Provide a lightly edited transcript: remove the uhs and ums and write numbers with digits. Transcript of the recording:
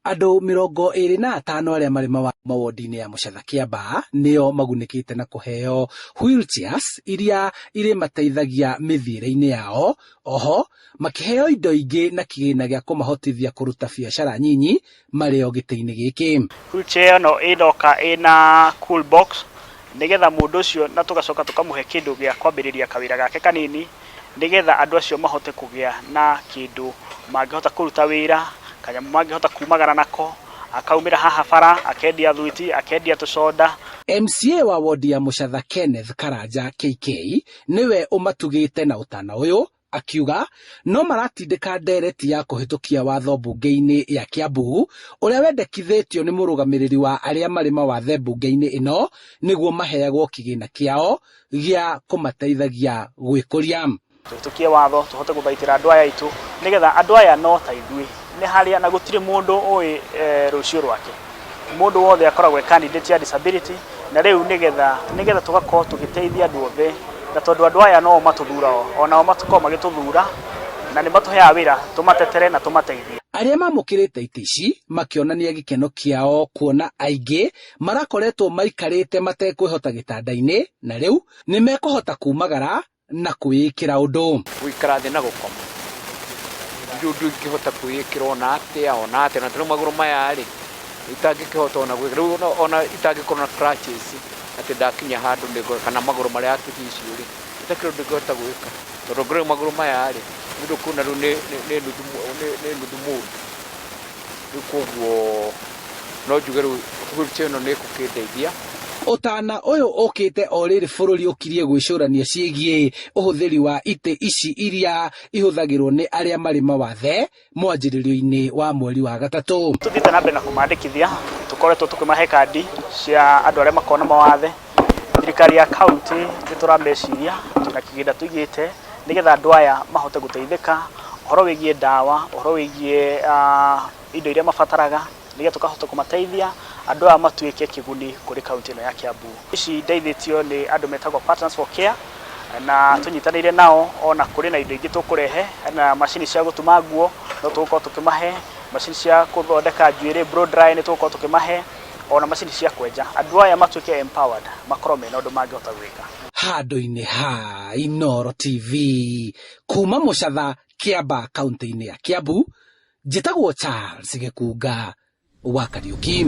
Andũ 25 arĩa marĩ mawodi-inĩ ya Mũchatha Kĩamba nĩo magunĩkĩte na kũheo wheelchairs iria irĩmateithagia mĩthiĩre-inĩ yao. Oho makĩheo indo ingĩ na kĩgĩna gĩa kũmahotithia kũruta biacara nyinyi marĩ o gĩtĩ-inĩ gĩkĩ. Wheelchair ĩno ĩroka ĩna cool box nĩgetha mũndũ ũcio na tũgacoka tũkamũhe kĩndũ gĩa kwambĩrĩria kawĩra gake kanini, nĩgetha andũ acio mahote kũgĩa na kĩndũ mangĩhota kũruta wĩra, kanyamũ mangĩhota kumagara nako, akaumĩra haha bara akendia thwiti, akendia tũcoda. MCA wa wodi ya Mũchatha Kenneth Karanja KK niwe ũmatugĩte na ũtana ũyũ, akiuga no maratindĩka ndereti ya kũhĩtũkia watho mbunge-inĩ ya Kiambu ũrĩa wendekithĩtio nĩ mũrũgamĩrĩri wa arĩa marĩ mawathe mbunge-inĩ ĩno nĩguo maheagwo kĩgĩna kĩao gĩa kũmateithagia gwĩkũria. Tũhĩtũkie watho tũhote gũthaitĩra andũ aya aitũ, nĩgetha andũ aya no ta ithuĩ, nĩ harĩa na gũtirĩ mũndũ ũĩ rũciũ rwake. Mũndũ wothe akoragwo candidate ya disability, na rĩu nĩgetha tũgakorwo tũgĩteithia andũ othe, na tondũ andũ aya no matũthura onao matukorwo magĩtũthura na nĩ matũheaga wĩra tũmatetere na tũmateithie. Arĩa mamũkĩrĩte itĩ ici makĩonania gĩkeno kĩao kuona aingĩ marakoretwo maikarĩte matekwĩhota gĩtanda-inĩ, na rĩu nĩ mekũhota kumagara na kwĩĩkĩra ũndũ. Gũikara thĩ na gũkoma ndũ ingĩhota kwĩĩkĩra ona atĩa na tũrĩ magũrũ maya rĩ itangĩkĩhota ona gwĩkĩra rĩu ona itangĩkorwo na crutches atĩ ndakinya handũ nĩgo kana magũrũ marĩa artificial rĩ itakĩrĩ ũndũ ingĩhota gwĩka tondũ ngĩrĩ magũrũ maya rĩ mũndũ kuna rĩu nĩ nuthu mũndũ rĩu koguo no njuge rĩu wheelchair ĩno nĩ ĩgũkĩndeithia. Ũtana ũyũ ũkĩte o rĩrĩ bũrũri ũkirie gwĩcũrania ciĩgiĩ ũhũthĩri wa itĩ ici iria ihũthagĩrwo nĩ arĩa marĩ mawathe mwanjĩrĩrio-inĩ wa mweri wa gatatũ. Tũthiĩte na mbere na kũmandĩkithia, tũkoretwo tũkĩmahe kandi cia andũ arĩa makoragwo na mawathe. Thirikari ya kaunti nĩ tũrameciria na kĩgĩna tũigĩte nĩgetha andũ aya mahote gũteithĩka, ũhoro wĩgiĩ ndawa, ũhoro wĩgiĩ indo iria mabataraga, nĩgetha tũkahota kũmateithia andũ aya matuĩke kĩguni kũrĩ kaunti ĩno ya Kiambu. Ici ndeithĩtio nĩ andũ metagwo Partners for Care na tũnyitanĩire nao, ona kũrĩ na indo ingĩ tũkũrehe na macini cia gũtuma nguo no tũgũkorwo tũkĩmahe, macini cia gũthondeka njuĩrĩ blow dry nĩ tũgũkorwo tũkĩmahe, ona macini cia kwenja. Andũ aya matuĩke empowered, makorwo mena ũndũ mangĩhota gwĩka. Handũ-inĩ ha Inooro TV kuma Mũchatha Kĩamba kaunti-inĩ ya Kiambu, njĩtagwo Charles Gĩkunga wa Kariũki.